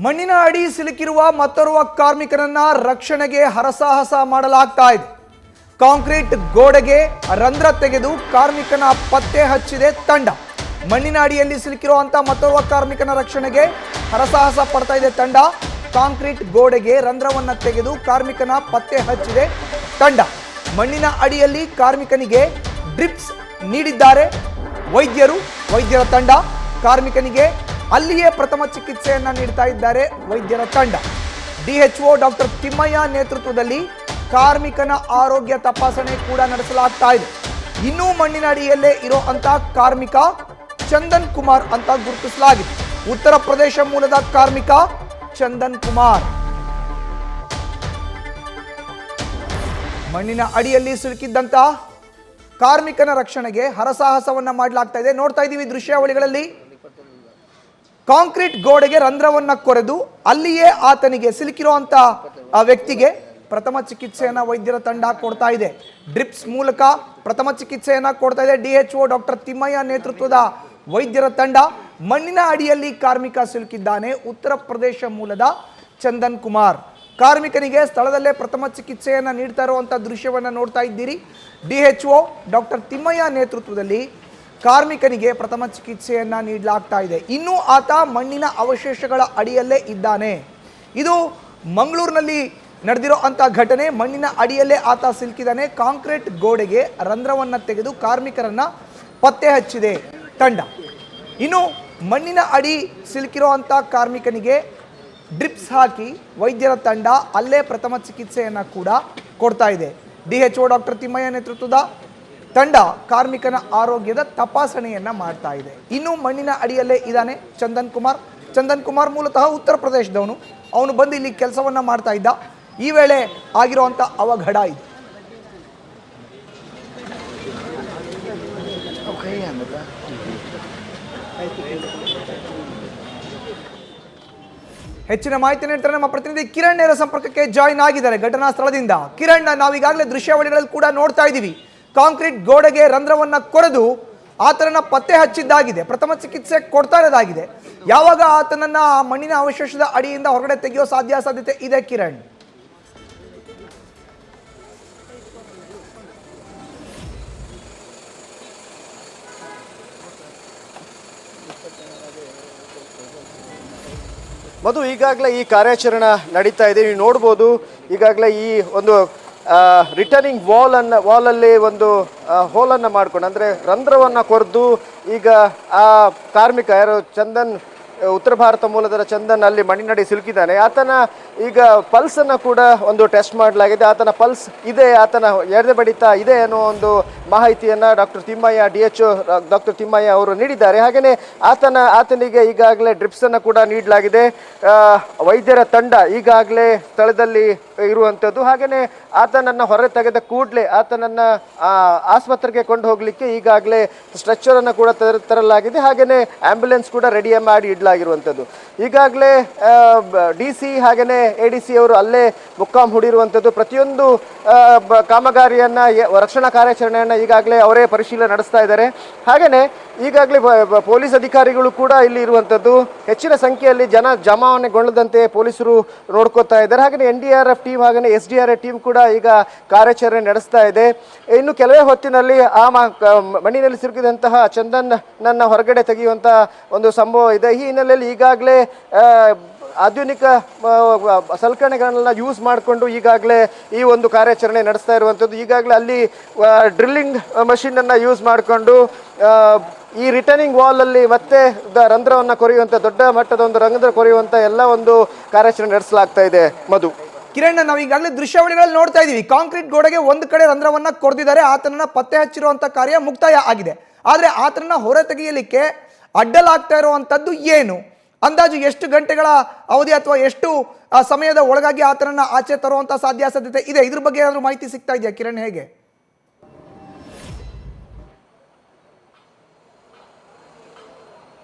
ಮಣ್ಣಿನ ಅಡಿ ಸಿಲುಕಿರುವ ಮತ್ತೋರ್ವ ಕಾರ್ಮಿಕರನ್ನ ರಕ್ಷಣೆಗೆ ಹರಸಾಹಸ ಮಾಡಲಾಗ್ತಾ ಇದೆ. ಕಾಂಕ್ರೀಟ್ ಗೋಡೆಗೆ ರಂಧ್ರ ತೆಗೆದು ಕಾರ್ಮಿಕನ ಪತ್ತೆ ಹಚ್ಚಿದೆ ತಂಡ. ಮಣ್ಣಿನ ಅಡಿಯಲ್ಲಿ ಸಿಲುಕಿರುವಂತಹ ಮತ್ತೋರ್ವ ಕಾರ್ಮಿಕನ ರಕ್ಷಣೆಗೆ ಹರಸಾಹಸ ಪಡ್ತಾ ಇದೆ ತಂಡ. ಕಾಂಕ್ರೀಟ್ ಗೋಡೆಗೆ ರಂಧ್ರವನ್ನ ತೆಗೆದು ಕಾರ್ಮಿಕನ ಪತ್ತೆ ಹಚ್ಚಿದೆ ತಂಡ. ಮಣ್ಣಿನ ಅಡಿಯಲ್ಲಿ ಕಾರ್ಮಿಕನಿಗೆ ಡ್ರಿಪ್ಸ್ ನೀಡಿದ್ದಾರೆ ವೈದ್ಯರ ತಂಡ. ಕಾರ್ಮಿಕನಿಗೆ ಅಲ್ಲಿಯೇ ಪ್ರಥಮ ಚಿಕಿತ್ಸೆಯನ್ನ ನೀಡ್ತಾ ಇದ್ದಾರೆ ವೈದ್ಯರ ತಂಡ. ಡಿಎಚ್ಒ ಡಾಕ್ಟರ್ ತಿಮ್ಮಯ್ಯ ನೇತೃತ್ವದಲ್ಲಿ ಕಾರ್ಮಿಕನ ಆರೋಗ್ಯ ತಪಾಸಣೆ ಕೂಡ ನಡೆಸಲಾಗ್ತಾ ಇದೆ. ಇನ್ನೂ ಮಣ್ಣಿನ ಅಡಿಯಲ್ಲೇ ಇರುವಂತ ಕಾರ್ಮಿಕ ಚಂದನ್ ಕುಮಾರ್ ಅಂತ ಗುರುತಿಸಲಾಗಿದೆ. ಉತ್ತರ ಪ್ರದೇಶ ಮೂಲದ ಕಾರ್ಮಿಕ ಚಂದನ್ ಕುಮಾರ್. ಮಣ್ಣಿನ ಅಡಿಯಲ್ಲಿ ಸಿಲುಕಿದ್ದಂತ ಕಾರ್ಮಿಕನ ರಕ್ಷಣೆಗೆ ಹರಸಾಹಸವನ್ನ ಮಾಡಲಾಗ್ತಾ ಇದೆ. ನೋಡ್ತಾ ಇದ್ದೀವಿ ದೃಶ್ಯಾವಳಿಗಳಲ್ಲಿ. ಕಾಂಕ್ರೀಟ್ ಗೋಡೆಗೆ ರಂಧ್ರವನ್ನ ಕೊರೆದು ಅಲ್ಲಿಯೇ ಆತನಿಗೆ ಸಿಲುಕಿರುವಂತ ಆ ವ್ಯಕ್ತಿಗೆ ಪ್ರಥಮ ಚಿಕಿತ್ಸೆಯನ್ನ ವೈದ್ಯರ ತಂಡ ಕೊಡ್ತಾ ಇದೆ. ಡ್ರಿಪ್ಸ್ ಮೂಲಕ ಪ್ರಥಮ ಚಿಕಿತ್ಸೆಯನ್ನ ಕೊಡ್ತಾ ಇದೆ ಡಿಎಚ್ಒ ಡಾಕ್ಟರ್ ತಿಮ್ಮಯ್ಯ ನೇತೃತ್ವದ ವೈದ್ಯರ ತಂಡ. ಮಣ್ಣಿನ ಅಡಿಯಲ್ಲಿ ಕಾರ್ಮಿಕ ಸಿಲುಕಿದ್ದಾನೆ. ಉತ್ತರ ಪ್ರದೇಶ ಮೂಲದ ಚಂದನ್ ಕುಮಾರ್. ಕಾರ್ಮಿಕನಿಗೆ ಸ್ಥಳದಲ್ಲೇ ಪ್ರಥಮ ಚಿಕಿತ್ಸೆಯನ್ನ ನೀಡ್ತಾ ಇರುವಂತಹ ದೃಶ್ಯವನ್ನ ನೋಡ್ತಾ ಇದ್ದೀರಿ. ಡಿಎಚ್ಒ ಡಾಕ್ಟರ್ ತಿಮ್ಮಯ್ಯ ನೇತೃತ್ವದಲ್ಲಿ ಕಾರ್ಮಿಕನಿಗೆ ಪ್ರಥಮ ಚಿಕಿತ್ಸೆಯನ್ನ ನೀಡಲಾಗ್ತಾ ಇದೆ. ಇನ್ನೂ ಆತ ಮಣ್ಣಿನ ಅವಶೇಷಗಳ ಅಡಿಯಲ್ಲೇ ಇದ್ದಾನೆ. ಇದು ಮಂಗಳೂರಿನಲ್ಲಿ ನಡೆದಿರೋ ಅಂತ ಘಟನೆ. ಮಣ್ಣಿನ ಅಡಿಯಲ್ಲೇ ಆತ ಸಿಲುಕಿದ್ದಾನೆ. ಕಾಂಕ್ರೀಟ್ ಗೋಡೆಗೆ ರಂಧ್ರವನ್ನ ತೆಗೆದು ಕಾರ್ಮಿಕರನ್ನ ಪತ್ತೆ ಹಚ್ಚಿದೆ ತಂಡ. ಇನ್ನು ಮಣ್ಣಿನ ಅಡಿ ಸಿಲುಕಿರುವಂಥ ಕಾರ್ಮಿಕನಿಗೆ ಡ್ರಿಪ್ಸ್ ಹಾಕಿ ವೈದ್ಯರ ತಂಡ ಅಲ್ಲೇ ಪ್ರಥಮ ಚಿಕಿತ್ಸೆಯನ್ನ ಕೂಡ ಕೊಡ್ತಾ ಇದೆ. ಡಿಎಚ್ಒ ಡಾಕ್ಟರ್ ತಿಮ್ಮಯ್ಯ ನೇತೃತ್ವದ ತಂಡ ಕಾರ್ಮಿಕನ ಆರೋಗ್ಯದ ತಪಾಸಣೆಯನ್ನ ಮಾಡ್ತಾ ಇದೆ. ಇನ್ನು ಮಣ್ಣಿನ ಅಡಿಯಲ್ಲೇ ಇದ್ದಾನೆ ಚಂದನ್ ಕುಮಾರ್ ಮೂಲತಃ ಉತ್ತರ ಪ್ರದೇಶದವನು. ಅವನು ಬಂದು ಇಲ್ಲಿ ಕೆಲಸವನ್ನ ಮಾಡ್ತಾ ಇದ್ದ. ಈ ವೇಳೆ ಆಗಿರುವಂತ ಅವಘಡ ಇದು. ಹೆಚ್ಚಿನ ಮಾಹಿತಿ ನೀಡ್ತಾರೆ ನಮ್ಮ ಪ್ರತಿನಿಧಿ ಕಿರಣ್ ನೇರ ಸಂಪರ್ಕಕ್ಕೆ ಜಾಯಿನ್ ಆಗಿದ್ದಾರೆ ಘಟನಾ ಸ್ಥಳದಿಂದ. ಕಿರಣ್, ನಾವೀಗಾಗಲೇ ದೃಶ್ಯಾವಳಿಗಳಲ್ಲಿ ಕೂಡ ನೋಡ್ತಾ ಇದ್ದೀವಿ. ಕಾಂಕ್ರೀಟ್ ಗೋಡೆಗೆ ರಂಧ್ರವನ್ನ ಕೊರೆದು ಆತನನ್ನ ಪತ್ತೆ ಹಚ್ಚಿದ್ದಾಗಿದೆ. ಪ್ರಥಮ ಚಿಕಿತ್ಸೆ ಕೊಡ್ತಾ ಇರೋದಾಗಿದೆ. ಯಾವಾಗ ಆತನನ್ನ ಮಣ್ಣಿನ ಅವಶೇಷದ ಅಡಿಯಿಂದ ಹೊರಗಡೆ ತೆಗೆಯೋ ಸಾಧ್ಯತೆ ಇದೆ ಕಿರಣ್? ಮಧು, ಈಗಾಗಲೇ ಈ ಕಾರ್ಯಾಚರಣೆ ನಡೀತಾ ಇದೆ. ನೀವು ನೋಡ್ಬೋದು ಈಗಾಗಲೇ ಈ ಒಂದು ರಿಟರ್ನಿಂಗ್ ವಾಲಲ್ಲಿ ಒಂದು ಹೋಲನ್ನು ಮಾಡ್ಕೊಂಡು, ಅಂದರೆ ರಂಧ್ರವನ್ನು ಕೊರೆದು ಈಗ ಆ ಕಾರ್ಮಿಕ ಯಾರು ಚಂದನ್, ಉತ್ತರ ಭಾರತ ಮೂಲದ ಚಂದನ್ ಅಲ್ಲಿ ಮಣ್ಣಿನಡಿ ಸಿಲುಕಿದ್ದಾನೆ. ಆತನ ಈಗ ಪಲ್ಸನ್ನು ಕೂಡ ಒಂದು ಟೆಸ್ಟ್ ಮಾಡಲಾಗಿದೆ. ಆತನ ಪಲ್ಸ್ ಇದೆ, ಆತನ ಎದೆ ಬಡಿತ ಇದೆ ಅನ್ನೋ ಒಂದು ಮಾಹಿತಿಯನ್ನು ಡಿಎಚ್ಒ ಡಾಕ್ಟರ್ ತಿಮ್ಮಯ್ಯ ಅವರು ನೀಡಿದ್ದಾರೆ. ಹಾಗೆಯೇ ಆತನಿಗೆ ಈಗಾಗಲೇ ಡ್ರಿಪ್ಸನ್ನು ಕೂಡ ನೀಡಲಾಗಿದೆ. ವೈದ್ಯರ ತಂಡ ಈಗಾಗಲೇ ಸ್ಥಳದಲ್ಲಿ ಇರುವಂಥದ್ದು. ಹಾಗೆಯೇ ಆತನನ್ನು ಹೊರ ತೆಗೆದ ಕೂಡಲೇ ಆತನನ್ನು ಆಸ್ಪತ್ರೆಗೆ ಕೊಂಡು ಹೋಗಲಿಕ್ಕೆ ಈಗಾಗಲೇ ಸ್ಟ್ರೆಚರನ್ನು ಕೂಡ ತರಲಾಗಿದೆ. ಹಾಗೆಯೇ ಆಂಬ್ಯುಲೆನ್ಸ್ ಕೂಡ ರೆಡಿ ಮಾಡಿ ಇಡಲಾಗಿರುವಂಥದ್ದು. ಈಗಾಗಲೇ DC ಹಾಗೆಯೇ ADC ಅವರು ಅಲ್ಲೇ ಮುಕ್ಕಾಂ ಹೂಡಿರುವಂಥದ್ದು. ಪ್ರತಿಯೊಂದು ಕಾಮಗಾರಿಯನ್ನ ರಕ್ಷಣಾ ಕಾರ್ಯಾಚರಣೆಯನ್ನು ಈಗಾಗಲೇ ಅವರೇ ಪರಿಶೀಲನೆ ನಡೆಸ್ತಾ ಇದ್ದಾರೆ. ಹಾಗೆಯೇ ಈಗಾಗಲೇ ಪೊಲೀಸ್ ಅಧಿಕಾರಿಗಳು ಕೂಡ ಇಲ್ಲಿ ಇರುವಂಥದ್ದು. ಹೆಚ್ಚಿನ ಸಂಖ್ಯೆಯಲ್ಲಿ ಜನ ಜಮಾವಣೆಗೊಳ್ಳದಂತೆ ಪೊಲೀಸರು ನೋಡ್ಕೋತಾ ಇದ್ದಾರೆ. ಹಾಗೆಯೇ NDRF ಟೀಮ್ ಹಾಗೆಯೇ SDRF ಟೀಮ್ ಕೂಡ ಈಗ ಕಾರ್ಯಾಚರಣೆ ನಡೆಸ್ತಾ ಇದೆ. ಇನ್ನು ಕೆಲವೇ ಹೊತ್ತಿನಲ್ಲಿ ಆ ಮಣ್ಣಿನಲ್ಲಿ ಸಿಲುಕಿದಂತಹ ಚಂದನ್ನ ಹೊರಗಡೆ ತೆಗೆಯುವಂಥ ಒಂದು ಸಂಭವ ಇದೆ. ಈ ಹಿನ್ನೆಲೆಯಲ್ಲಿ ಈಗಾಗಲೇ ಆಧುನಿಕ ಸಲಕರಣೆಗಳನ್ನ ಯೂಸ್ ಮಾಡಿಕೊಂಡು ಈಗಾಗಲೇ ಈ ಒಂದು ಕಾರ್ಯಾಚರಣೆ ನಡೆಸ್ತಾ ಇರುವಂಥದ್ದು. ಈಗಾಗಲೇ ಅಲ್ಲಿ ಡ್ರಿಲ್ಲಿಂಗ್ ಮಷೀನನ್ನು ಯೂಸ್ ಮಾಡಿಕೊಂಡು ಈ ರಿಟರ್ನಿಂಗ್ ವಾಲಲ್ಲಿ ಮತ್ತೆ ರಂಧ್ರವನ್ನು ಕೊರೆಯುವಂಥ, ದೊಡ್ಡ ಮಟ್ಟದ ಒಂದು ರಂಧ್ರ ಕೊರೆಯುವಂಥ ಎಲ್ಲ ಒಂದು ಕಾರ್ಯಾಚರಣೆ ನಡೆಸಲಾಗ್ತಾ ಇದೆ. ಮಧು, ಕಿರಣ್, ನಾವು ಈಗಾಗಲೇ ದೃಶ್ಯಾವಳಿಗಳಲ್ಲಿ ನೋಡ್ತಾ ಇದ್ದೀವಿ. ಕಾಂಕ್ರೀಟ್ ಗೋಡೆಗೆ ಒಂದು ಕಡೆ ರಂಧ್ರವನ್ನ ಕೊರೆದಿದ್ದಾರೆ. ಆತನನ್ನ ಪತ್ತೆ ಹಚ್ಚಿರುವಂತ ಕಾರ್ಯ ಮುಕ್ತಾಯ ಆಗಿದೆ. ಆದರೆ ಆತನನ್ನ ಹೊರ ತೆಗೆಯಲಿಕ್ಕೆ ಅಡ್ಡಲಾಗ್ತಾ ಇರುವಂತದ್ದು ಏನು? ಅಂದಾಜು ಎಷ್ಟು ಗಂಟೆಗಳ ಅವಧಿ ಅಥವಾ ಎಷ್ಟು ಸಮಯದ ಒಳಗಾಗಿ ಆತನನ್ನ ಆಚೆ ತರುವಂತ ಸಾಧ್ಯತೆ ಇದೆ? ಇದ್ರ ಬಗ್ಗೆ ಏನಾದರೂ ಮಾಹಿತಿ ಸಿಗ್ತಾ ಇದೆಯಾ ಕಿರಣ್? ಹೇಗೆ?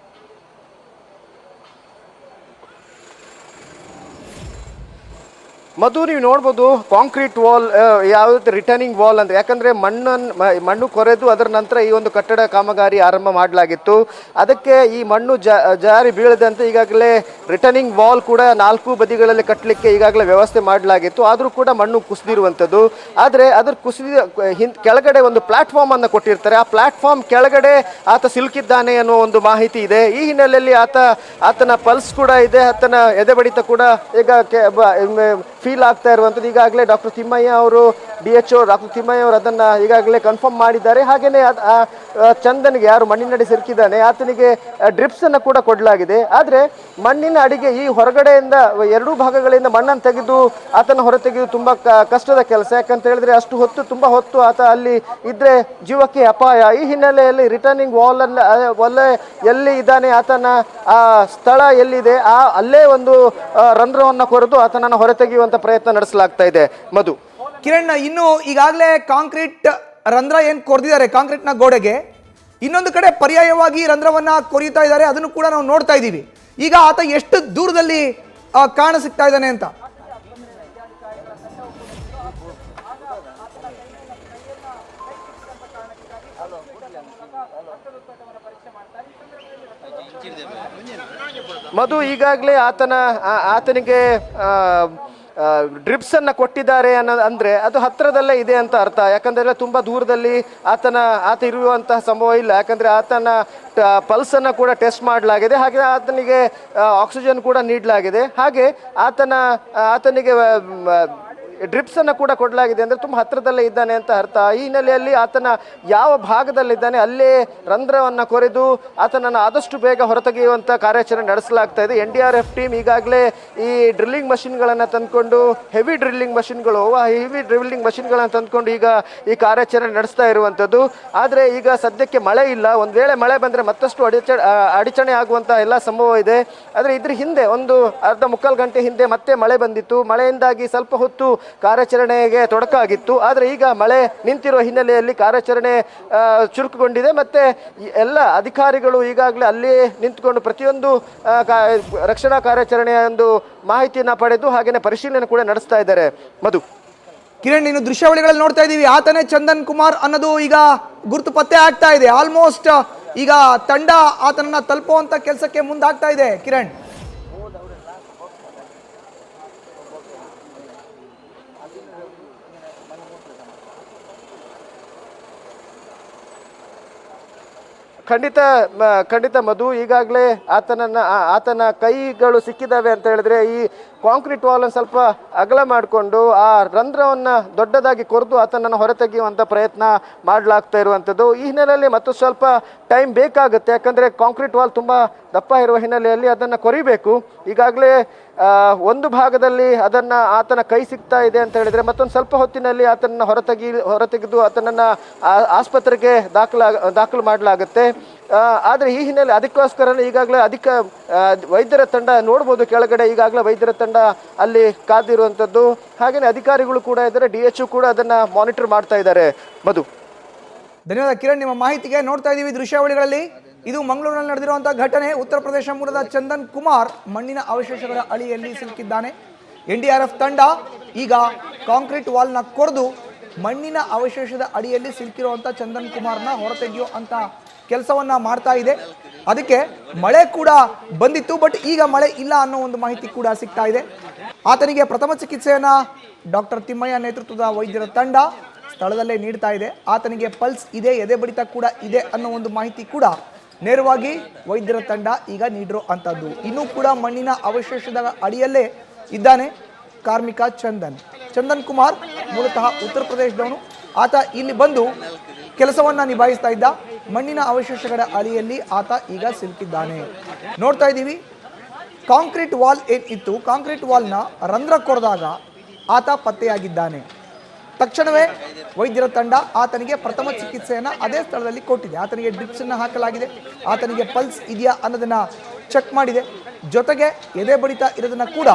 ಮಧು, ನೀವು ನೋಡ್ಬೋದು ಕಾಂಕ್ರೀಟ್ ವಾಲ್, ಯಾವ್ದು ರಿಟರ್ನಿಂಗ್ ವಾಲ್ ಅಂದ್ರೆ, ಯಾಕಂದ್ರೆ ಮಣ್ಣು ಕೊರೆದು ಅದರ ನಂತರ ಈ ಒಂದು ಕಟ್ಟಡ ಕಾಮಗಾರಿ ಆರಂಭ ಮಾಡಲಾಗಿತ್ತು. ಅದಕ್ಕೆ ಈ ಮಣ್ಣು ಜಾರಿ ಬೀಳದಂತೆ ಈಗಾಗಲೇ ರಿಟರ್ನಿಂಗ್ ವಾಲ್ ಕೂಡ 4 ಬದಿಗಳಲ್ಲಿ ಕಟ್ಟಲಿಕ್ಕೆ ಈಗಾಗಲೇ ವ್ಯವಸ್ಥೆ ಮಾಡಲಾಗಿತ್ತು. ಆದರೂ ಕೂಡ ಮಣ್ಣು ಕುಸಿದಿರುವಂಥದ್ದು. ಆದರೆ ಅದ್ರ ಕೆಳಗಡೆ ಒಂದು ಪ್ಲಾಟ್ಫಾರ್ಮ್ ಅನ್ನು ಕೊಟ್ಟಿರ್ತಾರೆ. ಆ ಪ್ಲಾಟ್ಫಾರ್ಮ್ ಕೆಳಗಡೆ ಆತ ಸಿಲುಕಿದ್ದಾನೆ ಅನ್ನೋ ಒಂದು ಮಾಹಿತಿ ಇದೆ. ಈ ಹಿನ್ನೆಲೆಯಲ್ಲಿ ಆತನ ಪಲ್ಸ್ ಕೂಡ ಇದೆ, ಆತನ ಎದೆ ಬಡಿತ ಕೂಡ ಈಗ ಫೀಲ್ ಆಗ್ತಾ ಇರುವಂಥದ್ದು. ಈಗಾಗಲೇ ಡಾಕ್ಟರ್ ತಿಮ್ಮಯ್ಯ ಅವರು, DHO ಡಾಕ್ಟರ್ ತಿಮ್ಮಯ್ಯ ಅವರು ಅದನ್ನು ಈಗಾಗಲೇ ಕನ್ಫರ್ಮ್ ಮಾಡಿದ್ದಾರೆ. ಹಾಗೆಯೇ ಚಂದನ್ಗೆ, ಯಾರು ಮಣ್ಣಿನಡಿ ಸಿಲುಕಿದ್ದಾನೆ, ಆತನಿಗೆ ಡ್ರಿಪ್ಸ್ ಅನ್ನು ಕೂಡ ಕೊಡಲಾಗಿದೆ. ಆದರೆ ಮಣ್ಣಿನ ಅಡಿಗೆ ಈ ಹೊರಗಡೆಯಿಂದ 2 ಭಾಗಗಳಿಂದ ಮಣ್ಣನ್ನು ತೆಗೆದು ಆತನ ಹೊರತೆಗೆದು ತುಂಬ ಕಷ್ಟದ ಕೆಲಸ. ಯಾಕಂತ ಹೇಳಿದ್ರೆ ತುಂಬ ಹೊತ್ತು ಆತ ಅಲ್ಲಿ ಇದ್ರೆ ಜೀವಕ್ಕೆ ಅಪಾಯ. ಈ ಹಿನ್ನೆಲೆಯಲ್ಲಿ ರಿಟರ್ನಿಂಗ್ ವಾಲ್ ಎಲ್ಲಿ ಇದ್ದಾನೆ, ಆತನ ಆ ಸ್ಥಳ ಎಲ್ಲಿದೆ, ಅಲ್ಲೇ ಒಂದು ರಂಧ್ರವನ್ನು ಕೊರೆದು ಆತನನ್ನು ಹೊರತೆಗೆಯುವಂತ ಪ್ರಯತ್ನ ನಡೆಸಲಾಗ್ತಾ ಇದೆ. ಮಧು, ಕಿರಣ್, ಇನ್ನು ಈಗಾಗಲೇ ಕಾಂಕ್ರೀಟ್ ರಂಧ್ರ ಏನು ಕೊರೆದಿದ್ದಾರೆ ಕಾಂಕ್ರೀಟ್ನ ಗೋಡೆಗೆ, ಇನ್ನೊಂದು ಕಡೆ ಪರ್ಯಾಯವಾಗಿ ರಂಧ್ರವನ್ನ ಕೊರೆಯುತ್ತಾ ಇದ್ದಾರೆ. ಅದನ್ನು ಕೂಡ ನಾವು ನೋಡ್ತಾ ಇದ್ದೀವಿ. ಈಗ ಆತ ಎಷ್ಟು ದೂರದಲ್ಲಿ ಕಾಣ ಸಿಗ್ತಾ ಇದ್ದಾನೆ ಅಂತ? ಮಧು, ಈಗಾಗಲೇ ಆತನಿಗೆ ಡ್ರಿಪ್ಸ್ ಅನ್ನ ಕೊಟ್ಟಿದ್ದಾರೆ ಅಂದ್ರೆ ಅದು ಹತ್ತಿರದಲ್ಲೇ ಇದೆ ಅಂತ ಅರ್ಥ. ಯಾಕಂದ್ರೆ ತುಂಬಾ ದೂರದಲ್ಲಿ ಆತ ಇರುವಂತಹ ಸಂಭವ ಇಲ್ಲ. ಯಾಕಂದ್ರೆ ಆತನ ಪಲ್ಸ್ ಅನ್ನ ಕೂಡ ಟೆಸ್ಟ್ ಮಾಡಲಾಗಿದೆ. ಹಾಗೆ ಆತನಿಗೆ ಆಕ್ಸಿಜನ್ ಕೂಡ ನೀಡಲಾಗಿದೆ. ಹಾಗೆ ಆತನಿಗೆ ಡ್ರಿಪ್ಸ್ ಅನ್ನು ಕೂಡ ಕೊಡಲಾಗಿದೆ. ಅಂದ್ರೆ ತುಂಬ ಹತ್ತಿರದಲ್ಲೇ ಇದ್ದಾನೆ ಅಂತ ಅರ್ಥ. ಈ ಹಿನ್ನೆಲೆಯಲ್ಲಿ ಆತನ ಯಾವ ಭಾಗದಲ್ಲಿದ್ದಾನೆ ಅಲ್ಲೇ ರಂಧ್ರವನ್ನು ಕೊರೆದು ಆತನನ್ನು ಆದಷ್ಟು ಬೇಗ ಹೊರತೆಗೆಯುವಂಥ ಕಾರ್ಯಾಚರಣೆ ನಡೆಸಲಾಗ್ತಾ ಇದೆ. NDRF ಟೀಮ್ ಈಗಾಗಲೇ ಈ ಡ್ರಿಲ್ಲಿಂಗ್ ಮಷಿನ್ಗಳನ್ನು ತಂದುಕೊಂಡು, ಹೆವಿ ಡ್ರಿಲ್ಲಿಂಗ್ ಮಷಿನ್ಗಳನ್ನು ತಂದುಕೊಂಡು ಈಗ ಈ ಕಾರ್ಯಾಚರಣೆ ನಡೆಸ್ತಾ ಇರುವಂಥದ್ದು. ಆದರೆ ಈಗ ಸದ್ಯಕ್ಕೆ ಮಳೆ ಇಲ್ಲ. ಒಂದು ವೇಳೆ ಮಳೆ ಬಂದರೆ ಮತ್ತಷ್ಟು ಅಡಚಣೆ ಆಗುವಂಥ ಎಲ್ಲ ಸಂಭವ ಇದೆ. ಆದರೆ ಇದ್ರ ಹಿಂದೆ ಒಂದು ಅರ್ಧ ಮುಕ್ಕಾಲು ಗಂಟೆ ಹಿಂದೆ ಮತ್ತೆ ಮಳೆ ಬಂದಿತ್ತು. ಮಳೆಯಿಂದಾಗಿ ಸ್ವಲ್ಪ ಹೊತ್ತು ಕಾರ್ಯಾಚರಣೆಗೆ ತೊಡಕಾಗಿತ್ತು. ಆದರೆ ಈಗ ಮಳೆ ನಿಂತಿರುವ ಹಿನ್ನೆಲೆಯಲ್ಲಿ ಕಾರ್ಯಾಚರಣೆ ಚುರುಕುಗೊಂಡಿದೆ. ಮತ್ತೆ ಎಲ್ಲ ಅಧಿಕಾರಿಗಳು ಈಗಾಗಲೇ ಅಲ್ಲೇ ನಿಂತುಕೊಂಡು ಪ್ರತಿಯೊಂದು ರಕ್ಷಣಾ ಕಾರ್ಯಾಚರಣೆಯ ಒಂದು ಮಾಹಿತಿಯನ್ನು ಪಡೆದು ಹಾಗೆಯೇ ಪರಿಶೀಲನೆ ಕೂಡ ನಡೆಸ್ತಾ ಇದ್ದಾರೆ. ಮಧು, ಕಿರಣ್, ಇನ್ನು ದೃಶ್ಯಾವಳಿಗಳಲ್ಲಿ ನೋಡ್ತಾ ಇದ್ದೀವಿ, ಆತನೇ ಚಂದನ್ ಕುಮಾರ್ ಅನ್ನೋದು ಈಗ ಗುರುತು ಪತ್ತೆ ಆಗ್ತಾ ಇದೆ. ಆಲ್ಮೋಸ್ಟ್ ಈಗ ತಂಡ ಆತನನ್ನ ತಲುಪುವಂತ ಕೆಲಸಕ್ಕೆ ಮುಂದಾಗ್ತಾ ಇದೆ. ಕಿರಣ್, ಖಂಡಿತ ಮಧು, ಈಗಾಗಲೇ ಆತನ ಕೈಗಳು ಸಿಕ್ಕಿದ್ದಾವೆ ಅಂತ ಹೇಳಿದ್ರೆ ಈ ಕಾಂಕ್ರೀಟ್ ವಾಲ್ ಅನ್ನು ಸ್ವಲ್ಪ ಅಗಲ ಮಾಡಿಕೊಂಡು ಆ ರಂಧ್ರವನ್ನು ದೊಡ್ಡದಾಗಿ ಕೊರೆದು ಆತನನ್ನು ಹೊರತೆಗೆಯುವಂಥ ಪ್ರಯತ್ನ ಮಾಡಲಾಗ್ತಾ ಇರುವಂಥದ್ದು. ಈ ಹಿನ್ನೆಲೆಯಲ್ಲಿ ಮತ್ತು ಸ್ವಲ್ಪ ಟೈಮ್ ಬೇಕಾಗುತ್ತೆ. ಯಾಕಂದರೆ ಕಾಂಕ್ರೀಟ್ ವಾಲ್ ತುಂಬ ದಪ್ಪ ಇರುವ ಹಿನ್ನೆಲೆಯಲ್ಲಿ ಅದನ್ನು ಕೊರಿಬೇಕು. ಈಗಾಗಲೇ ಒಂದು ಭಾಗದಲ್ಲಿ ಆತನ ಕೈ ಸಿಗ್ತಾ ಇದೆ ಅಂತ ಹೇಳಿದರೆ ಮತ್ತೊಂದು ಸ್ವಲ್ಪ ಹೊತ್ತಿನಲ್ಲಿ ಆತನನ್ನು ಹೊರತೆಗೆದು ಆತನನ್ನು ಆಸ್ಪತ್ರೆಗೆ ದಾಖಲು ಮಾಡಲಾಗುತ್ತೆ. ಆದರೆ ಈ ಹಿನ್ನೆಲೆ ಅದಕ್ಕೋಸ್ಕರ ಈಗಾಗಲೇ ವೈದ್ಯರ ತಂಡ ನೋಡ್ಬೋದು ಕೆಳಗಡೆ. ಈಗಾಗಲೇ ವೈದ್ಯರ ತಂಡ ಅಲ್ಲಿ ಕಾದಿರುವಂಥದ್ದು. ಹಾಗೆಯೇ ಅಧಿಕಾರಿಗಳು ಕೂಡ ಇದ್ದಾರೆ, DHO ಕೂಡ ಅದನ್ನು ಮಾನಿಟರ್ ಮಾಡ್ತಾ ಇದ್ದಾರೆ. ಮಧು, ಧನ್ಯವಾದ ಕಿರಣ್, ನಿಮ್ಮ ಮಾಹಿತಿಗೆ. ನೋಡ್ತಾ ಇದ್ದೀವಿ ದೃಶ್ಯಾವಳಿಗಳಲ್ಲಿ, ಇದು ಮಂಗಳೂರಿನಲ್ಲಿ ನಡೆದಿರುವಂತಹ ಘಟನೆ. ಉತ್ತರ ಪ್ರದೇಶ ಮೂಲದ ಚಂದನ್ ಕುಮಾರ್ ಮಣ್ಣಿನ ಅವಶೇಷಗಳ ಅಡಿಯಲ್ಲಿ ಸಿಲುಕಿದ್ದಾನೆ. NDRF ತಂಡ ಈಗ ಕಾಂಕ್ರೀಟ್ ವಾಲ್ನ ಕೊರೆದು ಮಣ್ಣಿನ ಅವಶೇಷದ ಅಡಿಯಲ್ಲಿ ಸಿಲುಕಿರುವಂಥ ಚಂದನ್ ಕುಮಾರ್ನ ಹೊರತೆಗೆಯೋ ಅಂತ ಕೆಲಸವನ್ನ ಮಾಡ್ತಾ ಇದೆ. ಅದಕ್ಕೆ ಮಳೆ ಕೂಡ ಬಂದಿತ್ತು, ಬಟ್ ಈಗ ಮಳೆ ಇಲ್ಲ ಅನ್ನೋ ಒಂದು ಮಾಹಿತಿ ಕೂಡ ಸಿಗ್ತಾ ಇದೆ. ಆತನಿಗೆ ಪ್ರಥಮ ಚಿಕಿತ್ಸೆಯನ್ನ ಡಾಕ್ಟರ್ ತಿಮ್ಮಯ್ಯ ನೇತೃತ್ವದ ವೈದ್ಯರ ತಂಡ ಸ್ಥಳದಲ್ಲೇ ನೀಡ್ತಾ ಇದೆ. ಆತನಿಗೆ ಪಲ್ಸ್ ಇದೆ, ಎದೆ ಬಡಿತ ಕೂಡ ಇದೆ ಅನ್ನೋ ಒಂದು ಮಾಹಿತಿ ಕೂಡ ನೇರವಾಗಿ ವೈದ್ಯರ ತಂಡ ಈಗ ನೀಡಿರೋ ಅಂಥದ್ದು. ಇನ್ನೂ ಕೂಡ ಮಣ್ಣಿನ ಅವಶೇಷದ ಅಡಿಯಲ್ಲೇ ಇದ್ದಾನೆ ಕಾರ್ಮಿಕ ಚಂದನ್ ಕುಮಾರ್. ಮೂಲತಃ ಉತ್ತರ ಪ್ರದೇಶದವನು. ಆತ ಇಲ್ಲಿ ಬಂದು ಕೆಲಸವನ್ನ ನಿಭಾಯಿಸ್ತಾ ಇದ್ದ. ಮಣ್ಣಿನ ಅವಶೇಷಗಳ ಅಡಿಯಲ್ಲಿ ಆತ ಈಗ ಸಿಲುಕಿದ್ದಾನೆ. ನೋಡ್ತಾ ಇದ್ದೀವಿ, ಕಾಂಕ್ರೀಟ್ ವಾಲ್ ಏನಿತ್ತು, ಕಾಂಕ್ರೀಟ್ ವಾಲ್ನ ರಂಧ್ರ ಕೊರೆದಾಗ ಆತ ಪತ್ತೆಯಾಗಿದ್ದಾನೆ. ತಕ್ಷಣವೇ ವೈದ್ಯರ ತಂಡ ಆತನಿಗೆ ಪ್ರಥಮ ಚಿಕಿತ್ಸೆಯನ್ನು ಅದೇ ಸ್ಥಳದಲ್ಲಿ ಕೊಟ್ಟಿದೆ. ಆತನಿಗೆ ಡ್ರಿಪ್ಸನ್ನು ಹಾಕಲಾಗಿದೆ. ಆತನಿಗೆ ಪಲ್ಸ್ ಇದೆಯಾ ಅನ್ನೋದನ್ನು ಚೆಕ್ ಮಾಡಿದೆ. ಜೊತೆಗೆ ಎದೆ ಬಡಿತ ಇರೋದನ್ನು ಕೂಡ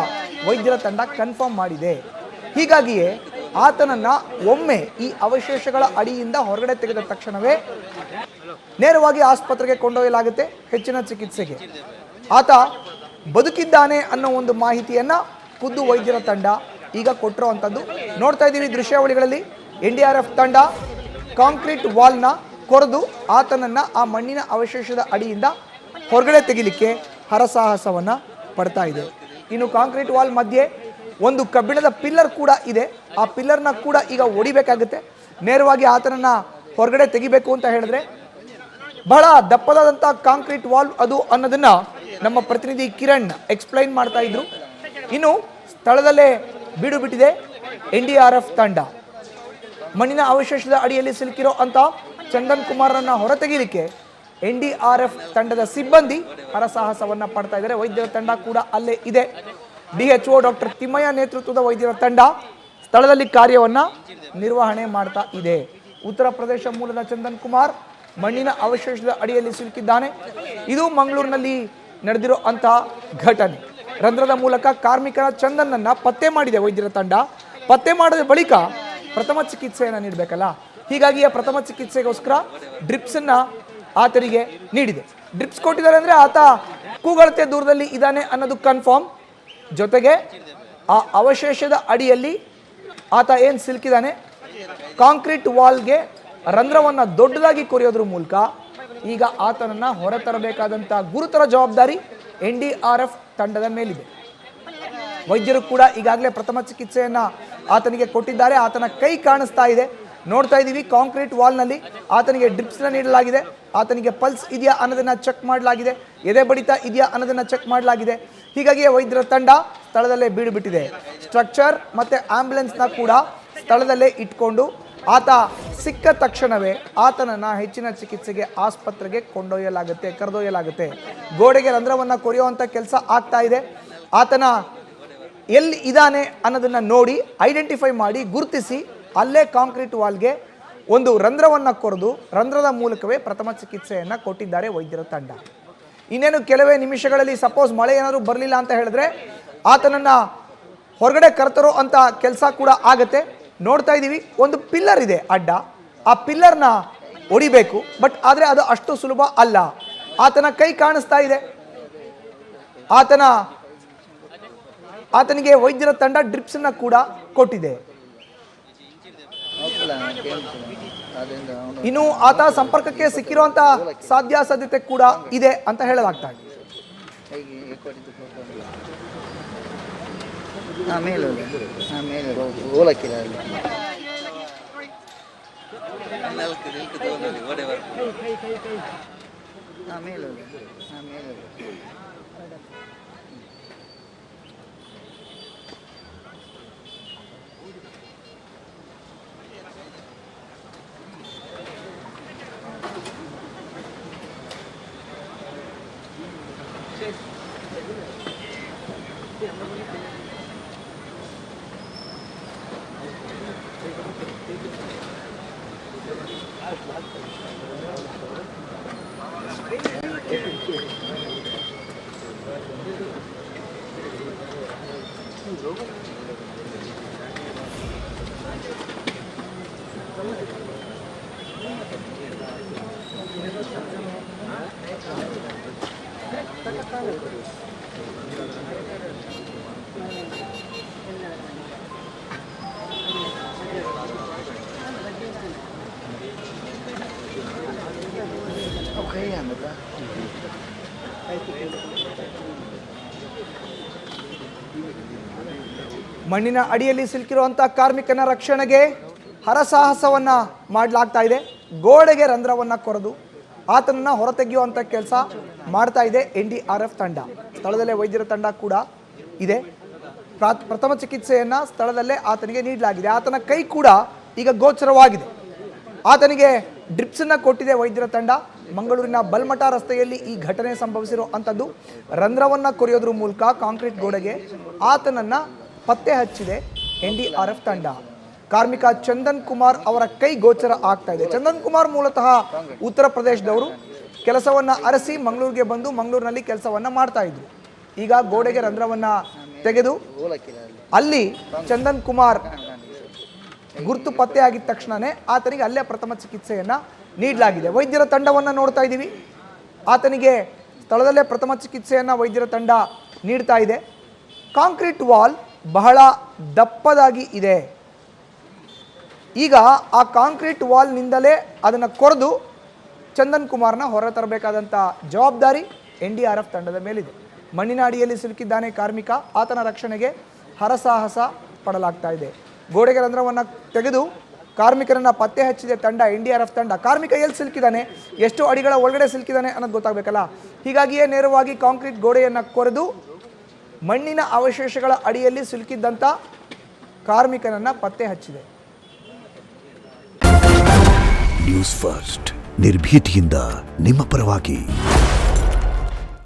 ವೈದ್ಯರ ತಂಡ ಕನ್ಫರ್ಮ್ ಮಾಡಿದೆ. ಹೀಗಾಗಿಯೇ ಆತನನ್ನು ಒಮ್ಮೆ ಈ ಅವಶೇಷಗಳ ಅಡಿಯಿಂದ ಹೊರಗಡೆ ತೆಗೆದ ತಕ್ಷಣವೇ ನೇರವಾಗಿ ಆಸ್ಪತ್ರೆಗೆ ಕೊಂಡೊಯ್ಯಲಾಗುತ್ತೆ ಹೆಚ್ಚಿನ ಚಿಕಿತ್ಸೆಗೆ. ಆತ ಬದುಕಿದ್ದಾನೆ ಅನ್ನೋ ಒಂದು ಮಾಹಿತಿಯನ್ನು ಖುದ್ದು ವೈದ್ಯರ ತಂಡ ಈಗ ಕೊಟ್ಟಿರುವಂಥದ್ದು. ನೋಡ್ತಾ ಇದ್ದೀವಿ ದೃಶ್ಯಾವಳಿಗಳಲ್ಲಿ NDRF ತಂಡ ಕಾಂಕ್ರೀಟ್ ವಾಲ್ನ ಕೊರೆದು ಆತನನ್ನು ಆ ಮಣ್ಣಿನ ಅವಶೇಷದ ಅಡಿಯಿಂದ ಹೊರಗಡೆ ತೆಗಿಲಿಕ್ಕೆ ಹರಸಾಹಸವನ್ನು ಪಡ್ತಾ ಇದೆ. ಇನ್ನು ಕಾಂಕ್ರೀಟ್ ವಾಲ್ ಮಧ್ಯೆ ಒಂದು ಕಬ್ಬಿಣದ ಪಿಲ್ಲರ್ ಕೂಡ ಇದೆ. ಆ ಪಿಲ್ಲರ್ನ ಕೂಡ ಈಗ ಒಡಿಬೇಕಾಗುತ್ತೆ. ನೇರವಾಗಿ ಆತನನ್ನು ಹೊರಗಡೆ ತೆಗಿಬೇಕು ಅಂತ ಹೇಳಿದ್ರೆ ಬಹಳ ದಪ್ಪದಾದಂಥ ಕಾಂಕ್ರೀಟ್ ವಾಲ್ ಅದು ಅನ್ನೋದನ್ನ ನಮ್ಮ ಪ್ರತಿನಿಧಿ ಕಿರಣ್ ಎಕ್ಸ್ಪ್ಲೈನ್ ಮಾಡ್ತಾ ಇದ್ರು. ಇನ್ನು ಸ್ಥಳದಲ್ಲೇ ಬೀಡು ಬಿಟ್ಟಿದೆ NDRF ತಂಡ. ಮಣ್ಣಿನ ಅವಶೇಷದ ಅಡಿಯಲ್ಲಿ ಸಿಲುಕಿರೋ ಅಂತ ಚಂದನ್ ಕುಮಾರನ್ನ ಹೊರತೆಗೆಯಲಿಕ್ಕೆ NDRF ತಂಡದ ಸಿಬ್ಬಂದಿ ಹರಸಾಹಸವನ್ನ ಪಡ್ತಾ ಇದ್ದಾರೆ. ವೈದ್ಯರ ತಂಡ ಕೂಡ ಅಲ್ಲೇ ಇದೆ. DHO ಡಾಕ್ಟರ್ ತಿಮ್ಮಯ್ಯ ನೇತೃತ್ವದ ವೈದ್ಯರ ತಂಡ ಸ್ಥಳದಲ್ಲಿ ಕಾರ್ಯವನ್ನ ನಿರ್ವಹಣೆ ಮಾಡ್ತಾ ಇದೆ. ಉತ್ತರ ಪ್ರದೇಶ ಮೂಲದ ಚಂದನ್ ಕುಮಾರ್ ಮಣ್ಣಿನ ಅವಶೇಷದ ಅಡಿಯಲ್ಲಿ ಸಿಲುಕಿದ್ದಾನೆ. ಇದು ಮಂಗಳೂರಿನಲ್ಲಿ ನಡೆದಿರೋ ಅಂತಹ ಘಟನೆ. ರಂಧ್ರದ ಮೂಲಕ ಕಾರ್ಮಿಕನ ಚಂದನ್ನನ್ನ ಪತ್ತೆ ಮಾಡಿದೆ ವೈದ್ಯರ ತಂಡ. ಪತ್ತೆ ಮಾಡಿದ ಬಳಿಕ ಪ್ರಥಮ ಚಿಕಿತ್ಸೆಯನ್ನು ನೀಡಬೇಕಲ್ಲ, ಹೀಗಾಗಿ ಆ ಪ್ರಥಮ ಚಿಕಿತ್ಸೆಗೋಸ್ಕರ ಡ್ರಿಪ್ಸನ್ನ ಆತನಿಗೆ ನೀಡಿದೆ. ಡ್ರಿಪ್ಸ್ ಕೊಟ್ಟಿದ್ದಾರೆ ಅಂದರೆ ಆತ ಕೂಗಳತೆ ದೂರದಲ್ಲಿ ಇದ್ದಾನೆ ಅನ್ನೋದು ಕನ್ಫರ್ಮ್. ಜೊತೆಗೆ ಆ ಅವಶೇಷದ ಅಡಿಯಲ್ಲಿ ಆತ ಏನು ಸಿಲುಕಿದ್ದಾನೆ, ಕಾಂಕ್ರೀಟ್ ವಾಲ್ಗೆ ರಂಧ್ರವನ್ನು ದೊಡ್ಡದಾಗಿ ಕೊರೆಯೋದ್ರ ಮೂಲಕ ಈಗ ಆತನನ್ನು ಹೊರತರಬೇಕಾದಂಥ ಗುರುತರ ಜವಾಬ್ದಾರಿ NDRF ತಂಡದ ಮೇಲಿದೆ. ವೈದ್ಯರು ಕೂಡ ಈಗಾಗಲೇ ಪ್ರಥಮ ಚಿಕಿತ್ಸೆಯನ್ನು ಆತನಿಗೆ ಕೊಟ್ಟಿದ್ದಾರೆ. ಆತನ ಕೈ ಕಾಣಿಸ್ತಾ ಇದೆ, ನೋಡ್ತಾ ಇದ್ದೀವಿ. ಕಾಂಕ್ರೀಟ್ ವಾಲ್ನಲ್ಲಿ ಆತನಿಗೆ ಡ್ರಿಪ್ಸ್ನ ನೀಡಲಾಗಿದೆ. ಆತನಿಗೆ ಪಲ್ಸ್ ಇದೆಯಾ ಅನ್ನೋದನ್ನು ಚೆಕ್ ಮಾಡಲಾಗಿದೆ, ಎದೆ ಬಡಿತ ಇದೆಯಾ ಅನ್ನೋದನ್ನು ಚೆಕ್ ಮಾಡಲಾಗಿದೆ. ಹೀಗಾಗಿ ವೈದ್ಯರ ತಂಡ ಸ್ಥಳದಲ್ಲೇ ಬೀಡು ಬಿಟ್ಟಿದೆ. ಸ್ಟ್ರಕ್ಚರ್ ಮತ್ತು ಆಂಬ್ಯುಲೆನ್ಸ್ನ ಕೂಡ ಸ್ಥಳದಲ್ಲೇ ಇಟ್ಕೊಂಡು ಆತ ಸಿಕ್ಕ ತಕ್ಷಣವೇ ಆತನನ್ನು ಹೆಚ್ಚಿನ ಚಿಕಿತ್ಸೆಗೆ ಆಸ್ಪತ್ರೆಗೆ ಕರೆದೊಯ್ಯಲಾಗುತ್ತೆ. ಗೋಡೆಗೆ ರಂಧ್ರವನ್ನು ಕೊರೆಯುವಂಥ ಕೆಲಸ ಆಗ್ತಾ ಇದೆ. ಆತನ ಎಲ್ಲಿ ಇದ್ದಾನೆ ಅನ್ನೋದನ್ನು ನೋಡಿ ಐಡೆಂಟಿಫೈ ಮಾಡಿ ಗುರುತಿಸಿ ಅಲ್ಲೇ ಕಾಂಕ್ರೀಟ್ ವಾಲ್ಗೆ ಒಂದು ರಂಧ್ರವನ್ನು ಕೊರೆದು ರಂಧ್ರದ ಮೂಲಕವೇ ಪ್ರಥಮ ಚಿಕಿತ್ಸೆಯನ್ನು ಕೊಟ್ಟಿದ್ದಾರೆ ವೈದ್ಯರ ತಂಡ. ಇನ್ನೇನು ಕೆಲವೇ ನಿಮಿಷಗಳಲ್ಲಿ ಸಪೋಸ್ ಮಳೆ ಏನಾದರೂ ಬರಲಿಲ್ಲ ಅಂತ ಹೇಳಿದ್ರೆ ಆತನನ್ನು ಹೊರಗಡೆ ಕರೆತರೋ ಅಂತ ಕೆಲಸ ಕೂಡ ಆಗತ್ತೆ. ನೋಡ್ತಾ ಇದ್ದೀವಿ, ಒಂದು ಪಿಲ್ಲರ್ ಇದೆ ಅಡ್ಡ, ಆ ಪಿಲ್ಲರ್ನ ಒಡಿಬೇಕು. ಬಟ್ ಆದರೆ ಅದು ಅಷ್ಟು ಸುಲಭ ಅಲ್ಲ. ಆತನ ಕೈ ಕಾಣಿಸ್ತಾ ಇದೆ. ಆತನಿಗೆ ವೈದ್ಯರ ತಂಡ ಡ್ರಿಪ್ಸನ್ನು ಕೂಡ ಕೊಟ್ಟಿದೆ. ಇನ್ನು ಆತ ಸಂಪರ್ಕಕ್ಕೆ ಸಿಕ್ಕಿರುವಂತ ಸಾಧ್ಯತೆ ಕೂಡ ಇದೆ ಅಂತ ಹೇಳಲಾಗ್ತಾ ಇದೆ. ಮಣ್ಣಿನ ಅಡಿಯಲ್ಲಿ ಸಿಲುಕಿರುವಂಥ ಕಾರ್ಮಿಕನ ರಕ್ಷಣೆಗೆ ಹರಸಾಹಸವನ್ನ ಮಾಡಲಾಗ್ತಾ ಇದೆ. ಗೋಡೆಗೆ ರಂಧ್ರವನ್ನು ಕೊರೆದು ಆತನನ್ನು ಹೊರತೆಗೆಯುವಂಥ ಕೆಲಸ ಮಾಡ್ತಾ ಇದೆ NDRF ತಂಡ. ಸ್ಥಳದಲ್ಲೇ ವೈದ್ಯರ ತಂಡ ಕೂಡ ಇದೆ. ಪ್ರಥಮ ಚಿಕಿತ್ಸೆಯನ್ನು ಸ್ಥಳದಲ್ಲೇ ಆತನಿಗೆ ನೀಡಲಾಗಿದೆ. ಆತನ ಕೈ ಕೂಡ ಈಗ ಗೋಚರವಾಗಿದೆ. ಆತನಿಗೆ ಡ್ರಿಪ್ಸನ್ನು ಕೊಟ್ಟಿದೆ ವೈದ್ಯರ ತಂಡ. ಮಂಗಳೂರಿನ ಬಲ್ಮಠ ರಸ್ತೆಯಲ್ಲಿ ಈ ಘಟನೆ ಸಂಭವಿಸಿರೋ ಅಂಥದ್ದು. ರಂಧ್ರವನ್ನು ಕೊರೆಯೋದ್ರ ಮೂಲಕ ಕಾಂಕ್ರೀಟ್ ಗೋಡೆಗೆ ಆತನನ್ನು ಪತ್ತೆ ಹಚ್ಚಿದೆ NDRF ತಂಡ. ಕಾರ್ಮಿಕ ಚಂದನ್ ಕುಮಾರ್ ಅವರ ಕೈ ಗೋಚರ ಆಗ್ತಾ ಇದೆ. ಚಂದನ್ ಕುಮಾರ್ ಮೂಲತಃ ಉತ್ತರ ಪ್ರದೇಶದವರು. ಕೆಲಸವನ್ನು ಅರಸಿ ಮಂಗಳೂರಿಗೆ ಬಂದು ಮಂಗಳೂರಿನಲ್ಲಿ ಕೆಲಸವನ್ನು ಮಾಡ್ತಾ ಇದ್ರು. ಈಗ ಗೋಡೆಗೆ ರಂಧ್ರವನ್ನು ತೆಗೆದು ಅಲ್ಲಿ ಚಂದನ್ ಕುಮಾರ್ ಗುರುತು ಪತ್ತೆ ಆಗಿದ ತಕ್ಷಣವೇ ಆತನಿಗೆ ಅಲ್ಲೇ ಪ್ರಥಮ ಚಿಕಿತ್ಸೆಯನ್ನು ನೀಡಲಾಗಿದೆ. ವೈದ್ಯರ ತಂಡವನ್ನು ನೋಡ್ತಾ ಇದ್ದೀವಿ. ಆತನಿಗೆ ಸ್ಥಳದಲ್ಲೇ ಪ್ರಥಮ ಚಿಕಿತ್ಸೆಯನ್ನು ವೈದ್ಯರ ತಂಡ ನೀಡ್ತಾ ಇದೆ. ಕಾಂಕ್ರೀಟ್ ವಾಲ್ ಬಹಳ ದಪ್ಪದಾಗಿ ಇದೆ. ಈಗ ಆ ಕಾಂಕ್ರೀಟ್ ವಾಲ್ನಿಂದಲೇ ಅದನ್ನು ಕೊರೆದು ಚಂದನ್ ಕುಮಾರ್ನ ಹೊರತರಬೇಕಾದಂಥ ಜವಾಬ್ದಾರಿ NDRF ತಂಡದ ಮೇಲಿದೆ. ಮಣ್ಣಿನ ಅಡಿಯಲ್ಲಿ ಸಿಲುಕಿದ್ದಾನೆ ಕಾರ್ಮಿಕ, ಆತನ ರಕ್ಷಣೆಗೆ ಹರಸಾಹಸ ಪಡಲಾಗ್ತಾ ಇದೆ. ಗೋಡೆಗೆ ರಂಧ್ರವನ್ನು ತೆಗೆದು ಕಾರ್ಮಿಕರನ್ನು ಪತ್ತೆ ಹಚ್ಚಿದೆ ತಂಡ, NDRF ತಂಡ. ಕಾರ್ಮಿಕ ಎಲ್ಲಿ ಸಿಲುಕಿದ್ದಾನೆ, ಎಷ್ಟು ಅಡಿಗಳ ಒಳಗಡೆ ಸಿಲುಕಿದ್ದಾನೆ ಅನ್ನೋದು ಗೊತ್ತಾಗಬೇಕಲ್ಲ. ಹೀಗಾಗಿಯೇ ನೇರವಾಗಿ ಕಾಂಕ್ರೀಟ್ ಗೋಡೆಯನ್ನು ಕೊರೆದು ಮಣ್ಣಿನ ಅವಶೇಷಗಳ ಅಡಿಯಲ್ಲಿ ಸಿಲುಕಿದ್ದಂಥ ಕಾರ್ಮಿಕನನ್ನು ಪತ್ತೆ ಹಚ್ಚಿದೆ. ನ್ಯೂಸ್ ಫಸ್ಟ್ ನಿರ್ಭೀತಿಯಿಂದ ನಿಮ್ಮ ಪರವಾಗಿ.